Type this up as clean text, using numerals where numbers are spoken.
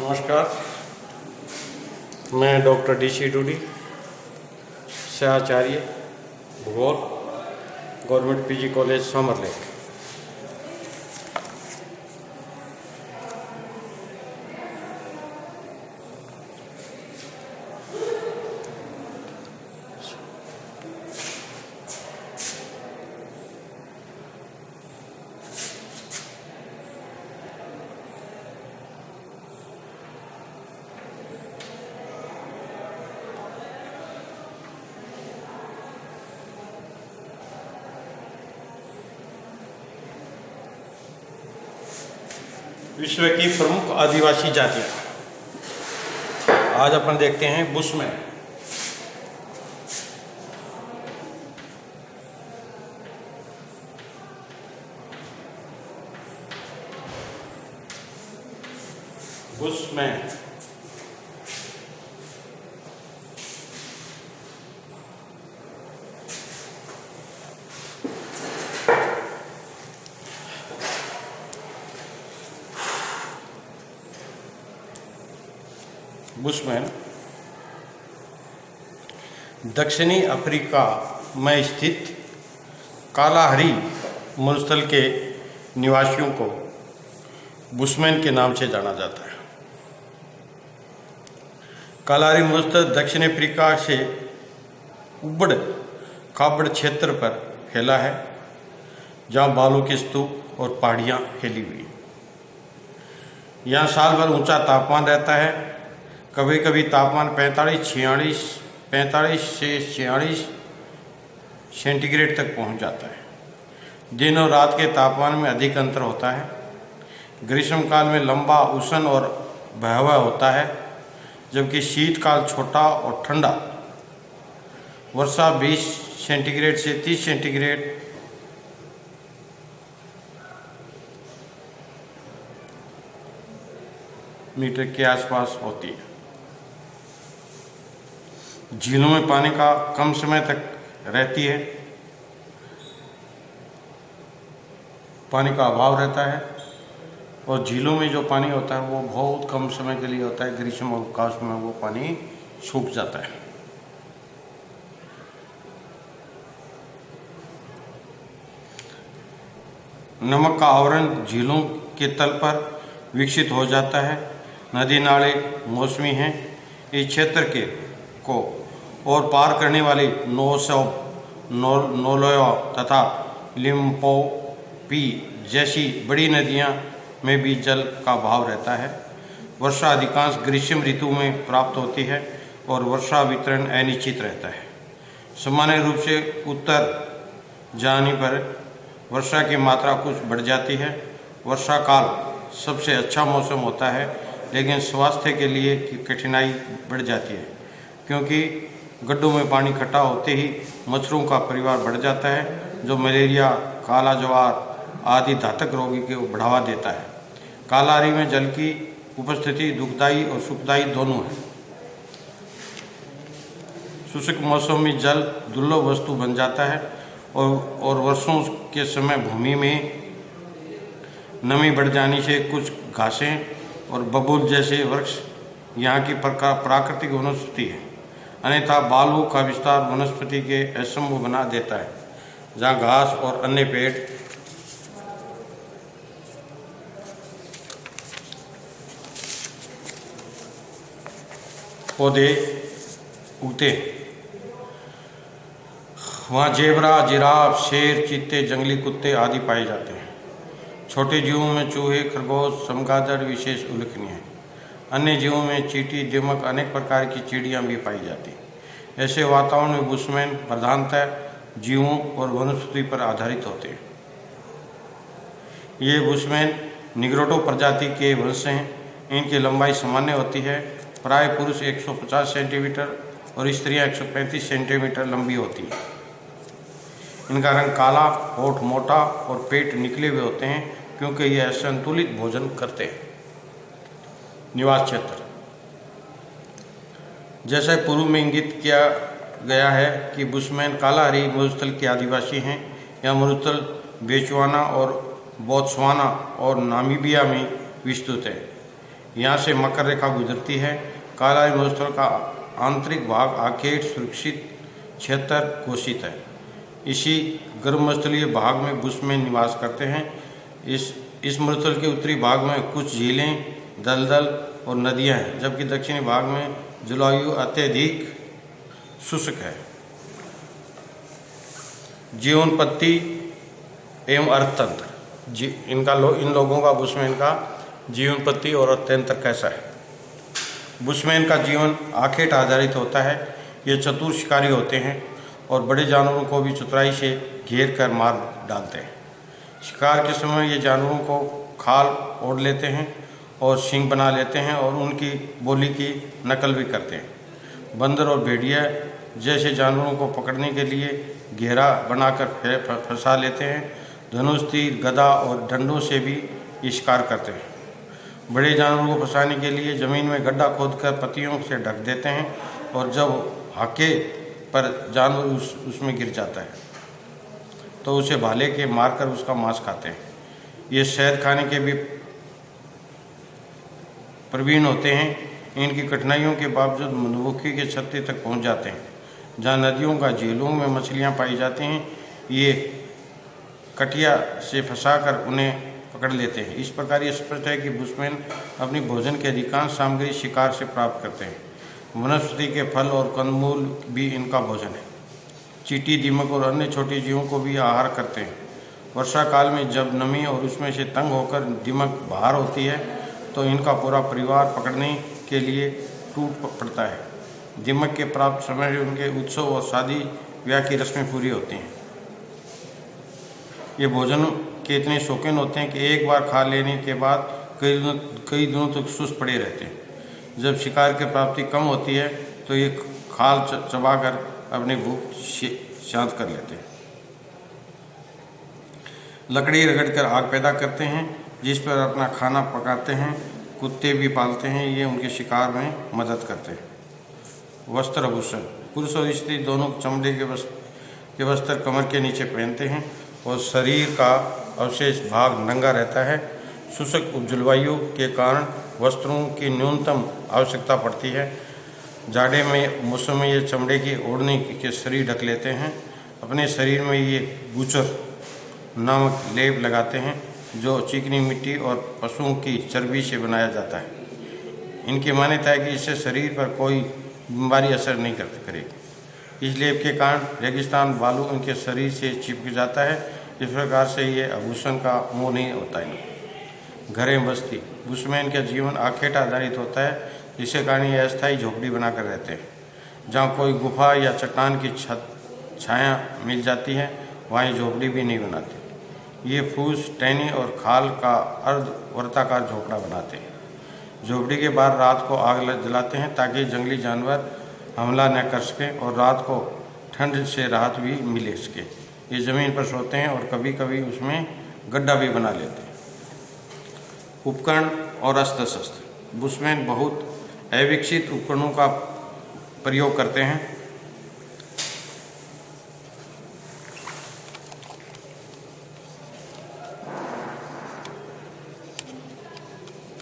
नमस्कार, मैं doctor DC Dudi, सहआचार्य भूगोल, गवर्नमेंट PG कॉलेज समरलेक। विश्व की प्रमुख आदिवासी जातियां। आज अपन देखते हैं बुशमैन। बुशमैन बुशमैन दक्षिणी अफ्रीका में स्थित कालाहारी मरुस्थल के निवासियों को बुशमैन के नाम से जाना जाता है। कालाहारी मरुस्थल दक्षिण अफ्रीका से उबड़ खाबड़ क्षेत्र पर फैला है, जहाँ बालू के स्तूप और पहाड़ियाँ फैली हुई हैं। यहाँ साल भर ऊंचा तापमान रहता है। कभी कभी तापमान 45 से 46 सेंटीग्रेड तक पहुंच जाता है। दिन और रात के तापमान में अधिक अंतर होता है। ग्रीष्मकाल में लंबा, उष्ण और भयावह होता है, जबकि शीतकाल छोटा और ठंडा। वर्षा 20 सेंटीग्रेड से 30 सेंटीग्रेड मीटर के आसपास होती है। झीलों में पानी का कम समय तक रहती है, पानी का अभाव रहता है, और झीलों में जो पानी होता है वो बहुत कम समय के लिए होता है। ग्रीष्म अवकाश में वो पानी सूख जाता है। नमक का आवरण झीलों के तल पर विकसित हो जाता है। नदी नाले मौसमी हैं। इस क्षेत्र को और पार करने वाली नोलोया तथा लिम्पोपी जैसी बड़ी नदियां में भी जल का अभाव रहता है। वर्षा अधिकांश ग्रीष्म ऋतु में प्राप्त होती है और वर्षा वितरण अनिश्चित रहता है। सामान्य रूप से उत्तर जाने पर वर्षा की मात्रा कुछ बढ़ जाती है। वर्षा काल सबसे अच्छा मौसम होता है, लेकिन स्वास्थ्य के लिए कठिनाई बढ़ जाती है, क्योंकि गड्ढों में पानी इकट्ठा होते ही मच्छरों का परिवार बढ़ जाता है, जो मलेरिया, काला ज्वार आदि घातक रोगी को बढ़ावा देता है। कालाहारी में जल की उपस्थिति दुखदायी और सुखदायी दोनों है। शुष्क मौसम में जल दुर्लभ वस्तु बन जाता है और वर्षों के समय भूमि में नमी बढ़ जाने से कुछ घासें और बबूल जैसे वृक्ष यहाँ की प्राकृतिक वनस्पति है। अन्यथा बालू का विस्तार वनस्पति के असंभव बना देता है, जहाँ घास और अन्य पेड़ पौधे उगते हैं। वहाँ जेबरा, जिराफ, शेर, चीते, जंगली कुत्ते आदि पाए जाते हैं। छोटे जीवों में चूहे, खरगोश, चमगादड़ विशेष उल्लेखनीय है। अन्य जीवों में चींटी, दीमक, अनेक प्रकार की चिड़ियाँ भी पाई जाती हैं। ऐसे वातावरण में बुशमैन प्रधानतः जीवों और वनस्पति पर आधारित होते हैं। ये बुशमैन निग्रोटो प्रजाति के वंश हैं। इनकी लंबाई सामान्य होती है। प्राय पुरुष 150 सेंटीमीटर और स्त्रियाँ 135 सेंटीमीटर लंबी होती हैं। इनका रंग काला, होठ मोटा और पेट निकले हुए होते हैं, क्योंकि ये असंतुलित भोजन करते हैं। निवास क्षेत्र जैसा पूर्व में इंगित किया गया है कि बुशमैन कालाहारी मरुस्थल के आदिवासी हैं। यह मरुस्थल बोत्सवाना और नामीबिया में विस्तृत है। यहाँ से मकर रेखा गुजरती है। कालाई मरुस्थल का आंतरिक भाग आखेट सुरक्षित क्षेत्र घोषित है। इसी गर्मस्थलीय भाग में बुशमैन निवास करते हैं। इस मरुस्थल के उत्तरी भाग में कुछ झीलें, दलदल और नदियां हैं, जबकि दक्षिणी भाग में जलवायु अत्यधिक शुष्क है। जीवनोत्पत्ति एवं अर्थतंत्र, इन लोगों का बुशमैन का जीवनोत्पत्ति और अर्थतंत्र कैसा है। बुशमैन का जीवन आखेट आधारित होता है। ये चतुर शिकारी होते हैं और बड़े जानवरों को भी चतुराई से घेर कर मार डालते हैं। शिकार के समय ये जानवरों को खाल ओढ़ लेते हैं और सींग बना लेते हैं और उनकी बोली की नकल भी करते हैं। बंदर और भेड़िया जैसे जानवरों को पकड़ने के लिए घेरा बनाकर फंसा लेते हैं। धनुष, तीर, गदा और डंडों से भी ये शिकार करते हैं। बड़े जानवरों को फंसाने के लिए ज़मीन में गड्ढा खोदकर पत्तियों से ढक देते हैं और जब हाके पर जानवर उसमें गिर जाता है तो उसे भाले के मारकर उसका मांस खाते हैं। ये शहद खाने के भी प्रवीण होते हैं। इनकी कठिनाइयों के बावजूद मधुमक्खी के छत्ते तक पहुंच जाते हैं। जहाँ नदियों का झीलों में मछलियाँ पाई जाती हैं, ये कटिया से फंसाकर उन्हें पकड़ लेते हैं। इस प्रकार ये स्पष्ट है कि बुशमैन अपनी भोजन की अधिकांश सामग्री शिकार से प्राप्त करते हैं। वनस्पति के फल और कंदमूल भी इनका भोजन है। चींटी, दीमक और अन्य छोटे जीवों को भी आहार करते हैं। वर्षा काल में जब नमी और उसमें से तंग होकर दीमक बाहर होती है तो इनका पूरा परिवार पकड़ने के लिए टूट पड़ता है। दीमक के प्राप्त समय में उनके उत्सव और शादी ब्याह की रस्में पूरी होती हैं। ये भोजन के इतने शौकीन होते हैं कि एक बार खा लेने के बाद कई दिनों तक सुस्त पड़े रहते हैं। जब शिकार की प्राप्ति कम होती है तो ये खाल चबाकर अपनी भूख शांत कर लेते हैं। लकड़ी रगड़कर आग पैदा करते हैं जिस पर अपना खाना पकाते हैं। कुत्ते भी पालते हैं, ये उनके शिकार में मदद करते हैं। वस्त्र आभूषण, पुरुष और स्त्री दोनों चमड़े के वस्त्र कमर के नीचे पहनते हैं और शरीर का अवशेष भाग नंगा रहता है। शुष्क जलवायु के कारण वस्त्रों की न्यूनतम आवश्यकता पड़ती है। जाड़े में मौसम में ये चमड़े की ओढ़नी के शरीर ढक लेते हैं। अपने शरीर में ये बूचर नामक लेप लगाते हैं जो चिकनी मिट्टी और पशुओं की चर्बी से बनाया जाता है। इनकी मान्यता है कि इससे शरीर पर कोई बीमारी असर नहीं करेगी। इस लेप के कारण रेगिस्तान बालू उनके शरीर से चिपक जाता है। इस प्रकार से ये आभूषण का मोह नहीं होता है। घरें बस्ती, बुशमैन का जीवन आखेट आधारित होता है, जिसके कारण ये अस्थायी झोपड़ी बनाकर रहते हैं। जहाँ कोई गुफा या चट्टान की छाया मिल जाती है वहाँ ये झोपड़ी भी नहीं बनाते। ये फूस, टहनी और खाल का अर्ध वर्ताकार झोपड़ा बनाते हैं। झोपड़ी के बाहर रात को आग जलाते हैं ताकि जंगली जानवर हमला न कर सकें और रात को ठंड से राहत भी मिले सके। ये ज़मीन पर सोते हैं और कभी कभी उसमें गड्ढा भी बना लेते हैं। उपकरण और अस्त्र शस्त्र, बुशमैन बहुत अविकसित उपकरणों का प्रयोग करते हैं।